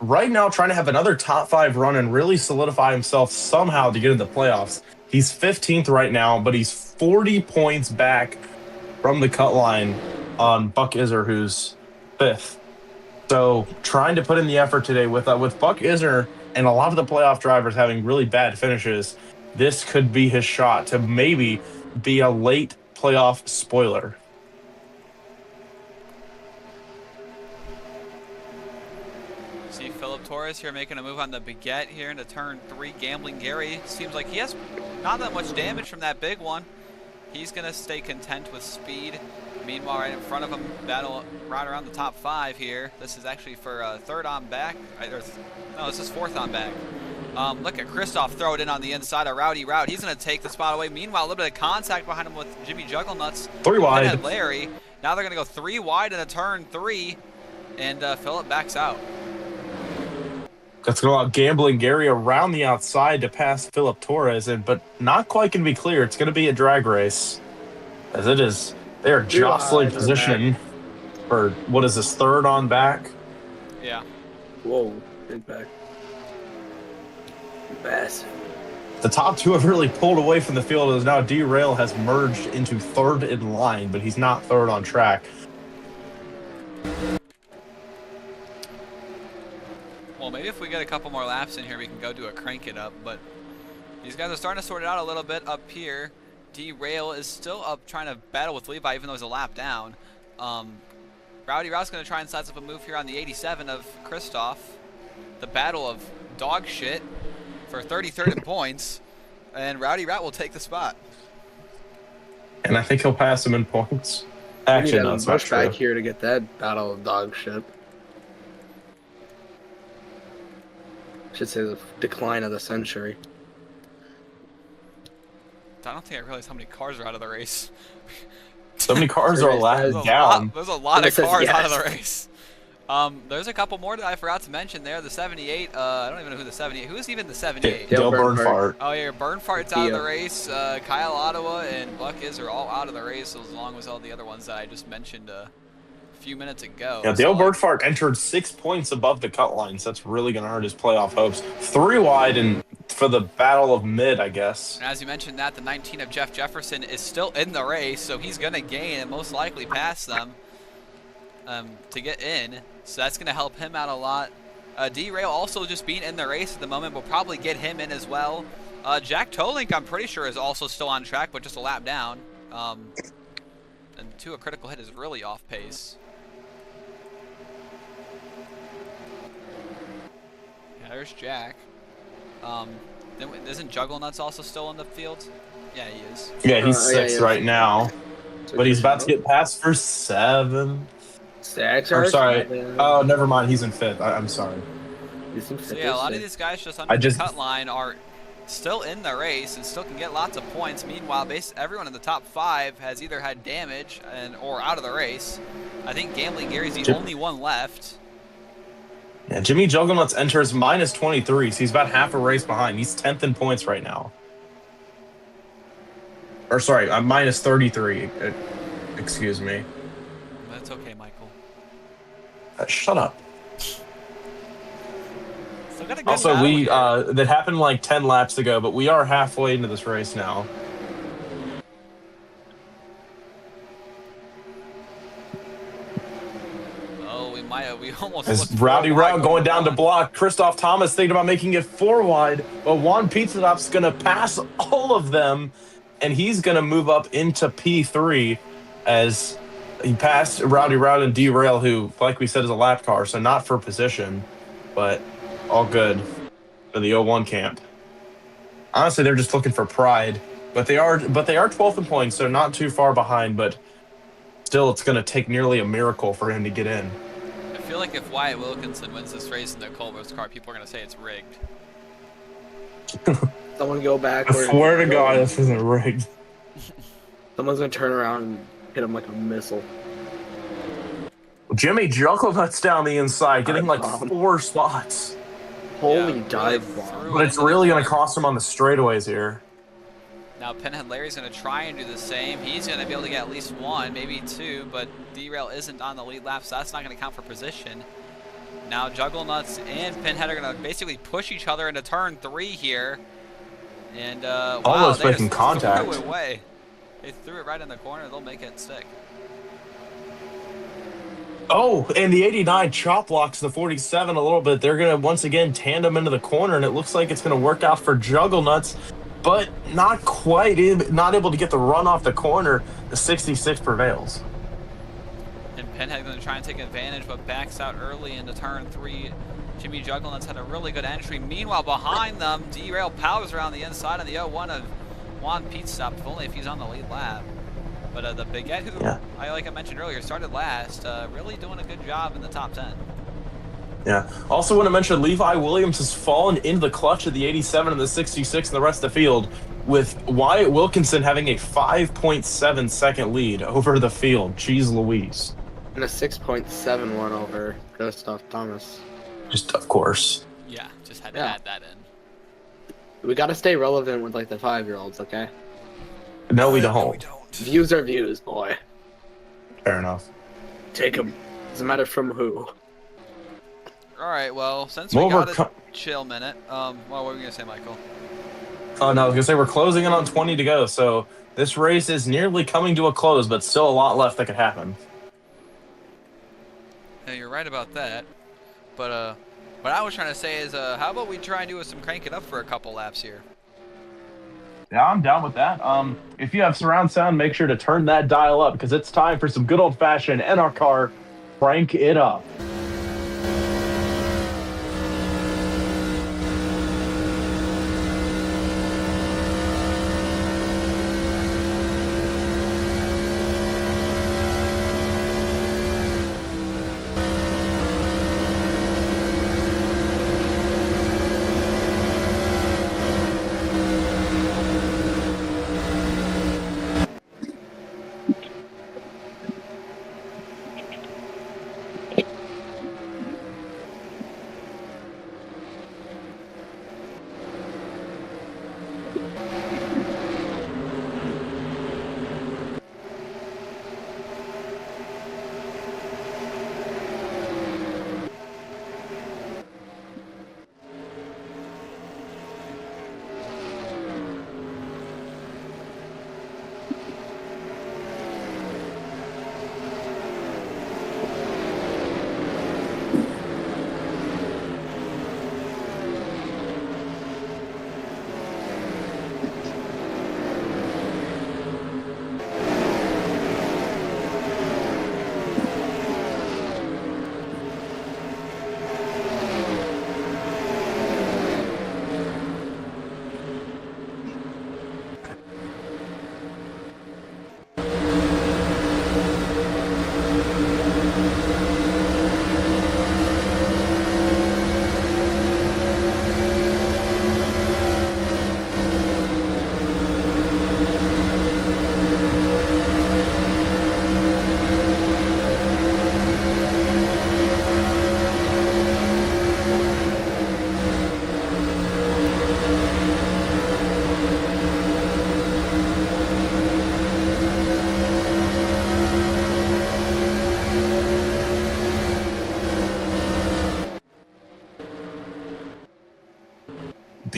right now trying to have another top 5 run and really solidify himself somehow to get into the playoffs. He's 15th right now, but he's 40 points back from the cut line on Buck Iser, who's 5th. So trying to put in the effort today with Buck Iser and a lot of the playoff drivers having really bad finishes, this could be his shot to maybe be a late playoff spoiler. See Philip Torres here making a move on the baguette here into turn 3. Gambling Gary seems like he has not that much damage from that big one. He's going to stay content with speed. Meanwhile, right in front of him, battle right around the top 5 here. This is actually for 3rd on back. No, this is 4th on back. Look at Christoph throw it in on the inside of Rowdy Route. He's going to take the spot away. Meanwhile, a little bit of contact behind him with Jimmy Jugglenuts. 3 wide. Larry. Now they're going to go 3 wide in a turn 3, and Philip backs out. That's going to allow Gambling Gary around the outside to pass Philip Torres, but not quite going to be clear. It's going to be a drag race, as it is. They are jostling position for, what is this, 3rd on back? Yeah. Whoa, big back. Massive. The top 2 have really pulled away from the field as now Derail has merged into 3rd in line, but he's not 3rd on track. Well, maybe if we get a couple more laps in here, we can go do a crank it up. But these guys are starting to sort it out a little bit up here. Derail is still up trying to battle with Levi, even though he's a lap down. Rowdy Route's going to try and size up a move here on the 87 of Christoph. The battle of dog shit for 33rd in points. And Rowdy Route will take the spot. And I think he'll pass him in points. Actually, no, it's not true. Back here to get that battle of dog shit. should say the decline of the century. I don't think I realized how many cars are out of the race. So many cars are down. There's a lot It of says cars out yes. of the race. There's a couple more that I forgot to mention there. The 78. I don't even know who the 78. Who's even the 78? Dale Bernhardt. Oh yeah, Bernfardt's out of the race. Kyle Ottawa and Buck is are all out of the race, along with all the other ones that I just mentioned a few minutes ago. Yeah, Dale Bernhardt entered 6 points above the cut line, so that's really going to hurt his playoff hopes. 3 wide and for the battle of mid, I guess. And as you mentioned that, the 19 of Jeff Jefferson is still in the race, so he's going to gain and most likely pass them to get in. So that's going to help him out a lot. D-Rail also just being in the race at the moment will probably get him in as well. Jack Tolink, I'm pretty sure, is also still on track, but just a lap down. And to a critical hit is really off pace. Yeah, there's Jack. Then isn't Jugglenuts also still in the field? Yeah, he is. Yeah, he's 6 yeah. right now, So but he's about to get passed for 7. 6 I'm or sorry. 7? Oh, never mind. He's in 5th. I'm sorry. He's in So 5th, yeah, a lot of sixth. these guys just under the cut line are still in the race and still can get lots of points. Meanwhile, everyone in the top 5 has either had damage or out of the race. I think Gambling Gary's the only one left. Yeah, Jimmy Jugglenuts enters minus 23, so he's about half a race behind. He's 10th in points right now. Or sorry, I'm minus 33. Excuse me. That's okay, Michael. Shut up. Still got a good Also, battle here. that happened like 10 laps ago, but we are halfway into this race now. We almost As looked Rowdy forward Row going down to on. block. Christoph Thomas thinking about making it 4 wide, but Juan Pizzadop's going to pass all of them, and he's going to move up into P3 as he passed Rowdy Row and Derail, who, like we said, is a lap car, so not for position, but all good for the 01 camp. Honestly, they're just looking for pride, but they are 12th in points, so not too far behind, but still it's going to take nearly a miracle for him to get in. I feel like if Wyatt Wilkinson wins this race in the Culver's car, people are going to say it's rigged. Someone go back. I swear to God, this isn't rigged. Someone's going to turn around and hit him like a missile. Jimmy Jugglenuts down the inside, getting like Dive bomb. 4 spots. Holy Yeah, dive really bomb. threw But it it's into the really going to corner. cost him on the straightaways here. Now Pinhead Larry's going to try and do the same. He's going to be able to get at least 1, maybe 2, but Derail isn't on the lead lap, so that's not going to count for position. Now Jugglenuts and Pinhead are going to basically push each other into turn 3 here. And wow, Almost they making just contact. threw it away. They threw it right in the corner. They'll make it stick. Oh, and the 89 chop blocks the 47 a little bit. They're going to once again tandem into the corner, and it looks like it's going to work out for Jugglenuts, but not quite, not able to get the run off the corner. The 66 prevails. And Pinhead going to try and take advantage, but backs out early into turn 3. Jimmy Jugglenuts had a really good entry. Meanwhile, behind them, Derail powers around the inside of the 01 of Juan Pizzadop, if only if he's on the lead lap. But the Baguette, who, like I mentioned earlier, started last, really doing a good job in the top 10. Yeah. Also want to mention Levi Williams has fallen into the clutch of the 87 and the 66 and the rest of the field, with Wyatt Wilkinson having a 5.7 second lead over the field. Jeez Louise. And a 6.71 over Christoph Thomas. Just, of course. Yeah, just had to add that in. We got to stay relevant with like the 5-year-olds, okay? No, we don't. Views are views, boy. Fair enough. Take them. Doesn't matter from who. All right, well, since we got a chill minute, well, what were you going to say, Michael? Oh, no, I was going to say we're closing in on 20 to go, so this race is nearly coming to a close, but still a lot left that could happen. Yeah, you're right about that. But what I was trying to say is, how about we try and do some crank it up for a couple laps here? Yeah, I'm down with that. If you have surround sound, make sure to turn that dial up, because it's time for some good old-fashioned NRCAR crank it up.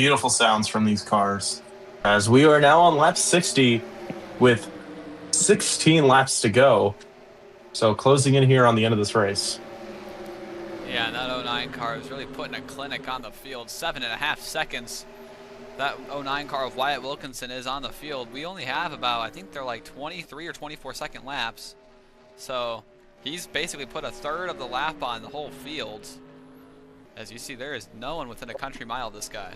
beautiful sounds from these cars. As we are now on lap 60 with 16 laps to go. So closing in here on the end of this race. Yeah, and that 09 car is really putting a clinic on the field. 7.5 seconds. That 09 car of Wyatt Wilkinson is on the field. We only have about, I think they're like 23 or 24 second laps. So he's basically put a third of the lap on the whole field. As you see, there is no one within a country mile of this guy.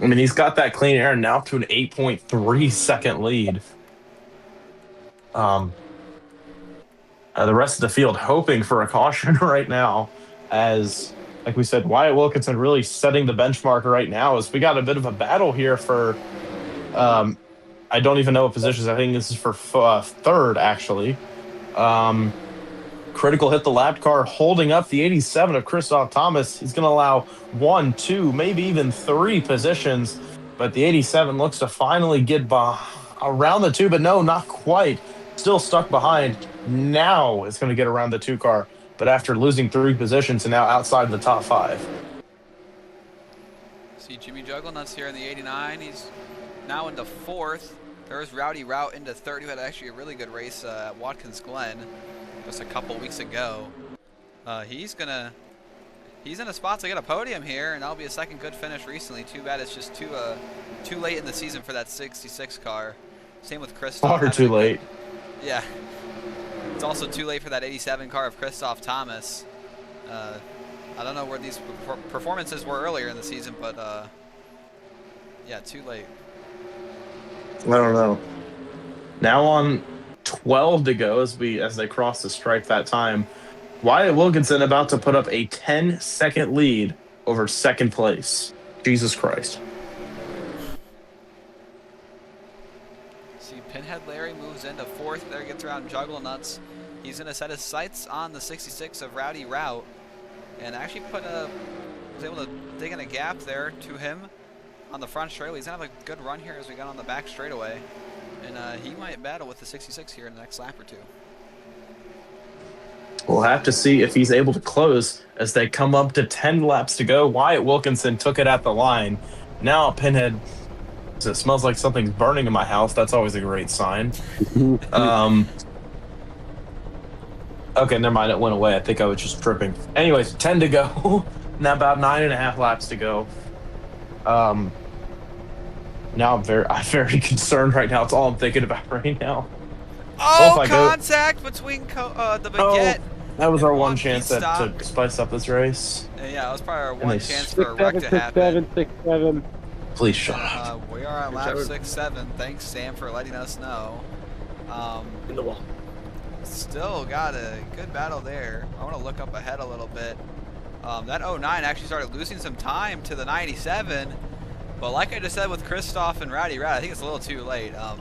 I mean, he's got that clean air now to an 8.3 second lead. The rest of the field hoping for a caution right now, as, like we said, Wyatt Wilkinson really setting the benchmark right now. As we got a bit of a battle here for, I don't even know what positions. I think this is for third, actually. Critical hit the lap car, holding up the 87 of Christoph Thomas. He's going to allow 1, 2, maybe even 3 positions, but the 87 looks to finally get around the 2, but no, not quite. Still stuck behind. Now it's going to get around the 2 car, but after losing 3 positions and now outside of the top 5. See Jimmy Jugglenuts here in the 89. He's now into 4th. There's Rowdy Route into 3rd, who had actually a really good race at Watkins Glen just a couple weeks ago. He's in a spot to get a podium here, and that'll be a second good finish recently. Too bad it's just too late in the season for that 66 car. Same with Christoph. Far too late. Yeah. It's also too late for that 87 car of Christoph Thomas. I don't know where these performances were earlier in the season, but yeah, too late. I don't know. Now on 12 to go as they cross the stripe that time. Wyatt Wilkinson about to put up a 10-second lead over second place. Jesus Christ. See, Pinhead Larry moves into 4th. There gets around Jugglenuts. He's going to set his sights on the 66 of Rowdy Route and actually was able to dig in a gap there to him on the front straightaway. He's going to have a good run here as we got on the back straightaway. And he might battle with the 66 here in the next lap or 2. We'll have to see if he's able to close as they come up to 10 laps to go. Wyatt Wilkinson took it at the line. Now Pinhead, it smells like something's burning in my house. That's always a great sign. Okay, never mind. It went away. I think I was just tripping. Anyways, 10 to go. Now about 9.5 laps to go. Now I'm very concerned right now. It's all I'm thinking about right now. Oh, contact between the baguette. That was our one chance to spice up this race. Yeah, that was probably our one chance for a wreck to happen. 6-7. Please shut up. We are at lap 6-7. Thanks, Sam, for letting us know. In the wall. Still got a good battle there. I want to look up ahead a little bit. That 09 actually started losing some time to the 97. But like I just said with Christoph and Rowdy Route, I think it's a little too late. I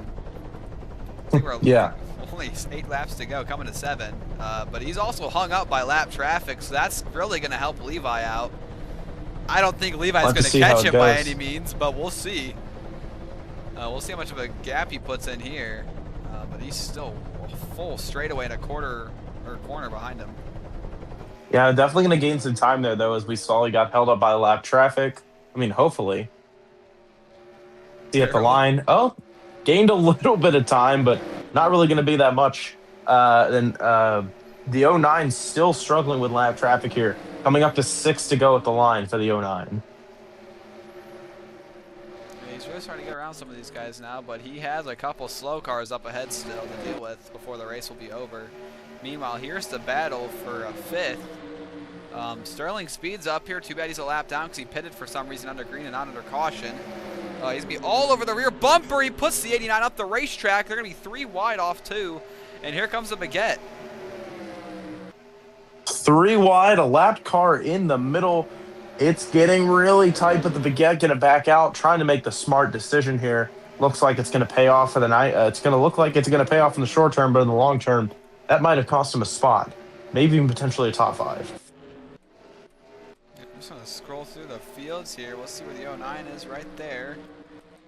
think we're only 8 laps to go, coming to 7. But he's also hung up by lap traffic, so that's really going to help Levi out. I don't think Levi's going to catch him by any means, but we'll see. We'll see how much of a gap he puts in here. But he's still a full straightaway and a corner behind him. Yeah, definitely going to gain some time there, though, as we saw he got held up by lap traffic. I mean, hopefully. See at the line. Oh, gained a little bit of time, but not really going to be that much. Then the 09 still struggling with lap traffic here. Coming up to 6 to go at the line for the 09. Yeah, he's really starting to get around some of these guys now, but he has a couple slow cars up ahead still to deal with before the race will be over. Meanwhile, here's the battle for a 5th. Sterling speeds up here. Too bad he's a lap down because he pitted for some reason under green and not under caution. He's going to be all over the rear bumper. He puts the 89 up the racetrack. They're going to be 3 wide off, too. And here comes the baguette. 3 wide, a lap car in the middle. It's getting really tight, but the baguette going to back out, trying to make the smart decision here. Looks like it's going to pay off for the night. It's going to look like it's going to pay off in the short term, but in the long term, that might have cost him a spot. Maybe even potentially a top 5. I'm just going to scroll through the fields here. We'll see where the 09 is right there.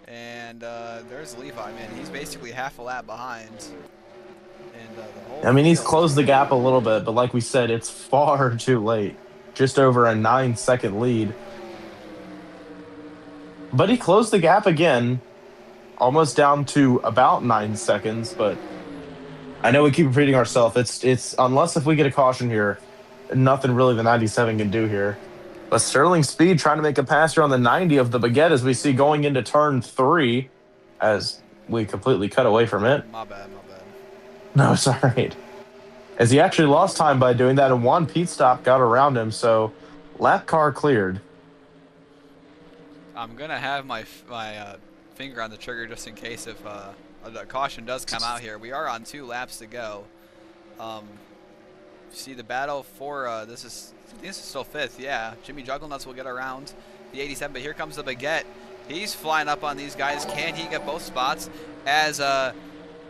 And there's Levi, man. He's basically half a lap behind. And I mean, he's closed the gap a little bit, but like we said, it's far too late. Just over a 9-second lead. but he closed the gap again, almost down to about 9 seconds. But I know we keep repeating ourselves. It's unless if we get a caution here, nothing really the 97 can do here. But Sterling Speed trying to make a pass here on the 90 of the Baguette as we see going into turn 3 as we completely cut away from it. My bad. No, it's all right. As he actually lost time by doing that, and one pit stop got around him, so lap car cleared. I'm gonna have my finger on the trigger just in case if the caution does come out here. We are on 2 laps to go. See the battle for this is still 5th. Yeah, Jimmy Jugglenuts will get around the 87, but here comes the Baguette. He's flying up on these guys. Can he get both spots? As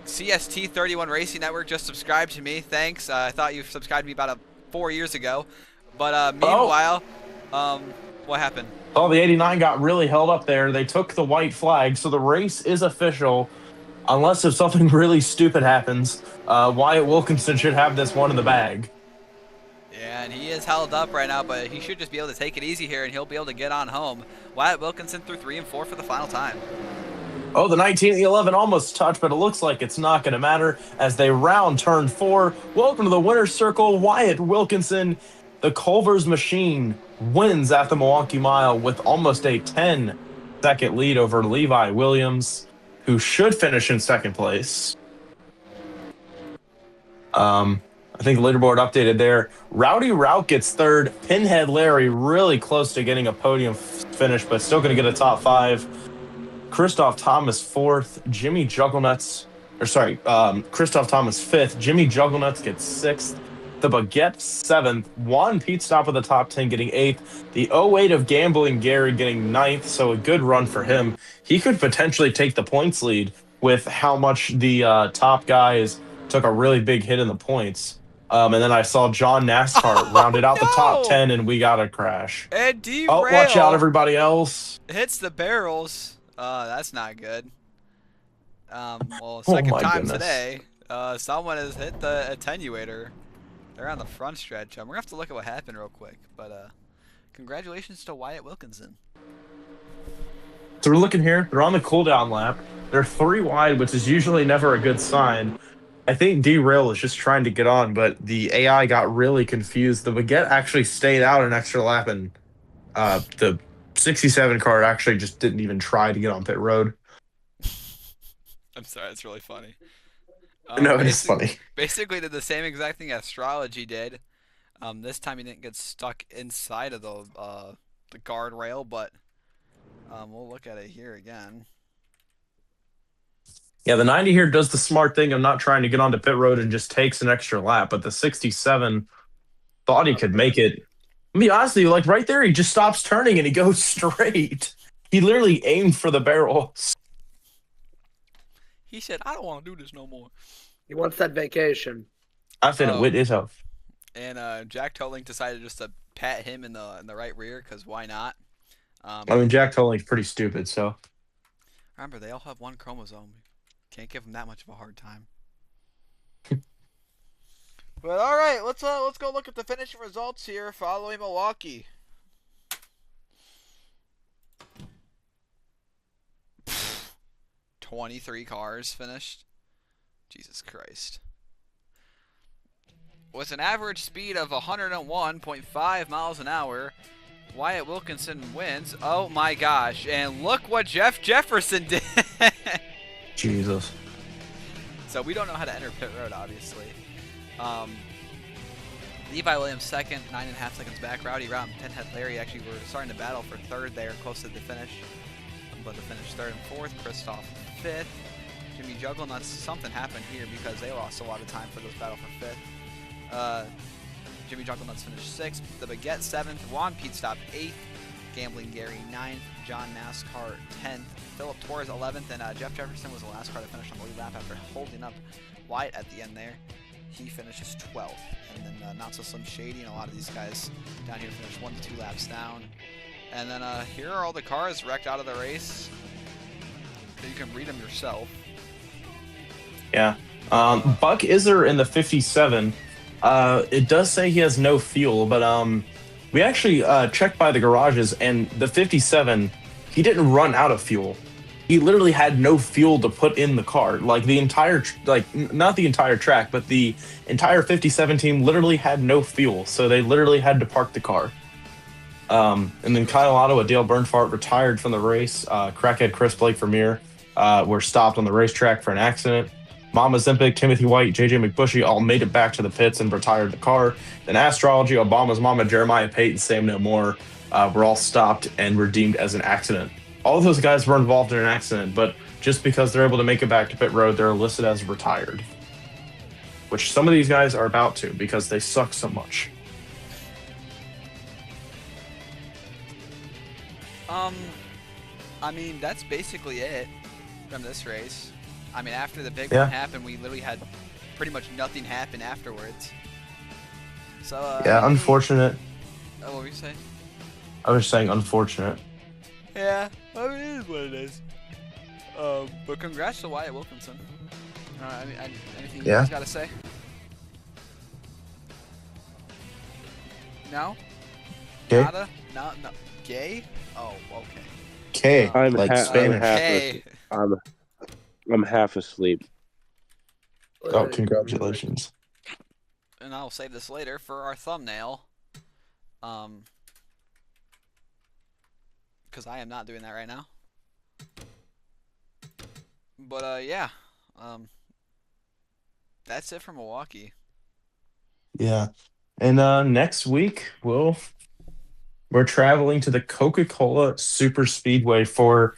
CST31 Racing Network just subscribed to me. Thanks. I thought you subscribed to me about 4 years ago. But meanwhile, what happened? Oh, the 89 got really held up there. They took the white flag, so the race is official. Unless if something really stupid happens, Wyatt Wilkinson should have this one in the bag. Yeah, and he is held up right now, but he should just be able to take it easy here, and he'll be able to get on home. Wyatt Wilkinson through 3 and 4 for the final time. Oh, the 19 and the 11 almost touched, but it looks like it's not going to matter as they round turn 4. Welcome to the winner's circle. Wyatt Wilkinson, the Culver's machine, wins at the Milwaukee Mile with almost a 10-second lead over Levi Williams, who should finish in 2nd place. I think the leaderboard updated there. Rowdy Rout gets 3rd. Pinhead Larry really close to getting a podium finish, but still going to get a top 5. Christoph Thomas 4th. Jimmy Jugglenuts, Christoph Thomas 5th. Jimmy Jugglenuts gets 6th. The Baguette 7th. Juan Pete stop at the top 10 getting 8th. The 08 of Gambling Gary getting 9th, so a good run for him. He could potentially take the points lead with how much the top guys took a really big hit in the points. And then I saw John NASCAR rounded out the top 10, and we got a crash. And derail. Oh, watch out, everybody else. Hits the barrels. That's not good. Well, second time today, someone has hit the attenuator. They're on the front stretch. We're going to have to look at what happened real quick. But congratulations to Wyatt Wilkinson. So we're looking here. They're on the cooldown lap. They're 3 wide, which is usually never a good sign. I think Derail is just trying to get on, but the AI got really confused. The Baguette actually stayed out an extra lap, and the 67 car actually just didn't even try to get on pit road. I'm sorry, it's really funny. No, it is funny. Basically did the same exact thing Astrology did. This time he didn't get stuck inside of the guardrail, but we'll look at it here again. Yeah, the 90 here does the smart thing of not trying to get onto pit road and just takes an extra lap, but the 67 thought he could make it. Let me be honest with you, like right there, he just stops turning and he goes straight. He literally aimed for the barrels. He said, I don't want to do this no more. He wants that vacation. I said it with his health. And Jack Tolling decided just to pat him in the right rear, because why not? I mean, Jack Tolling's pretty stupid, so. Remember, they all have 1 chromosome. Can't give him that much of a hard time. But all right, let's go look at the finishing results here following Milwaukee. 23 cars finished. Jesus Christ. With an average speed of 101.5 miles an hour, Wyatt Wilkinson wins. Oh my gosh! And look what Jeff Jefferson did. Jesus. So we don't know how to enter pit road, obviously. Levi Williams 2nd, 9.5 seconds back. Rowdy Rout and Pinhead Larry actually were starting to battle for 3rd there, close to the finish. But to finish 3rd and 4th, Christoph 5th. Jimmy Jugglenuts, something happened here because they lost a lot of time for this battle for 5th. Jimmy Jugglenuts finished 6th. The Baguette 7th. Juan Pete Stop 8th. Gambling Gary 9th. John NASCAR 10th. Philip Torres 11th. And Jeff Jefferson was the last car to finish on the lead lap after holding up Wyatt at the end there. He finishes 12th. And then Not So Slim Shady and a lot of these guys down here finish 1 to 2 laps down. And then here are all the cars wrecked out of the race. You can read them yourself. Yeah. Buck Iser in the 57. It does say he has no fuel, but we actually checked by the garages, and the 57 he didn't run out of fuel. He literally had no fuel to put in the car. Like the entire, not the entire track, but the entire 57 team literally had no fuel. So they literally had to park the car. And then Kyle Otto and Dale Bernhardt retired from the race. Crackhead Chris Blake Vermeer were stopped on the racetrack for an accident. Mama Zempic, Timothy White, JJ McBushy all made it back to the pits and retired the car. Then Astrology, Obama's mama, Jeremiah Payton, Sam No More were all stopped and were deemed as an accident. All of those guys were involved in an accident, but just because they're able to make it back to pit road, they're listed as retired. Which some of these guys are about to because they suck so much. I mean, that's basically it from this race. I mean, after the big Yeah. one happened, we literally had pretty much nothing happen afterwards. So, Yeah, unfortunate. what were you saying? I was saying unfortunate. Yeah, I mean, it is what it is. But congrats to Wyatt Wilkinson. Anything you Yeah. guys got to say? No? Okay. Nada? No. Gay? Oh, okay. K, I'm like I'm Spanish. half Hey. I'm half asleep. Oh, congratulations. And I'll save this later for our thumbnail. Because I am not doing that right now. But, yeah. That's it for Milwaukee. Yeah. And next week we're traveling to the Coca-Cola Super Speedway for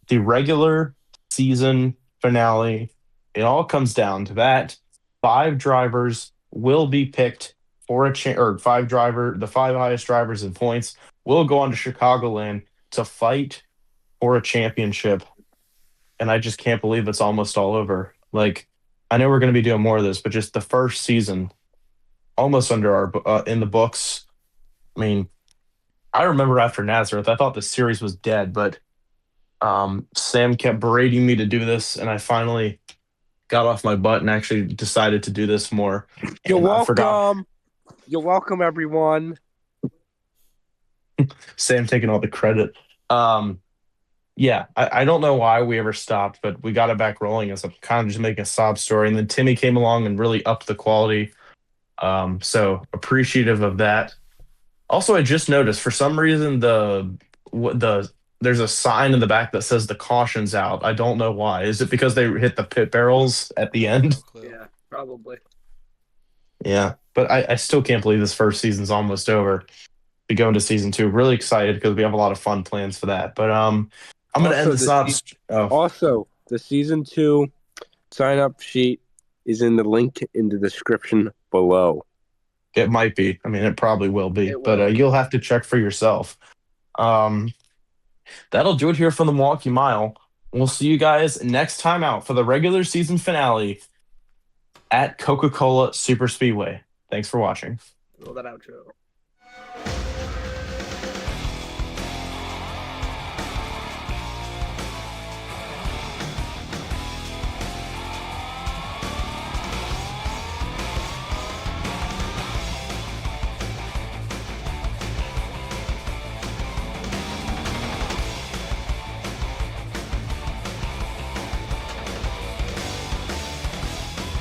the regular season finale. It all comes down to that. 5 drivers will be picked for the 5 highest drivers in points will go on to Chicagoland to fight for a championship. And I just can't believe it's almost all over. Like, I know we're going to be doing more of this, but just the first season almost under our in the books. I mean, I remember after Nazareth, I thought the series was dead, but Sam kept berating me to do this, and I finally got off my butt and actually decided to do this more. You're And I forgot. welcome. You're welcome, everyone. Sam taking all the credit. Yeah, I don't know why we ever stopped, but we got it back rolling as a kind of just making a sob story. And then Timmy came along and really upped the quality. So appreciative of that. Also, I just noticed for some reason there's a sign in the back that says the caution's out. I don't know why. Is it because they hit the pit barrels at the end? No clue. Yeah, probably. Yeah, but I still can't believe this first season's almost over. We go into season 2. Really excited because we have a lot of fun plans for that. But I'm going to end this up. Also, the season 2 sign-up sheet is in the link in the description below. It might be. I mean, it probably will be. It will. But you'll have to check for yourself. That'll do it here from the Milwaukee Mile. We'll see you guys next time out for the regular season finale at Coca-Cola Super Speedway. Thanks for watching. Roll that outro.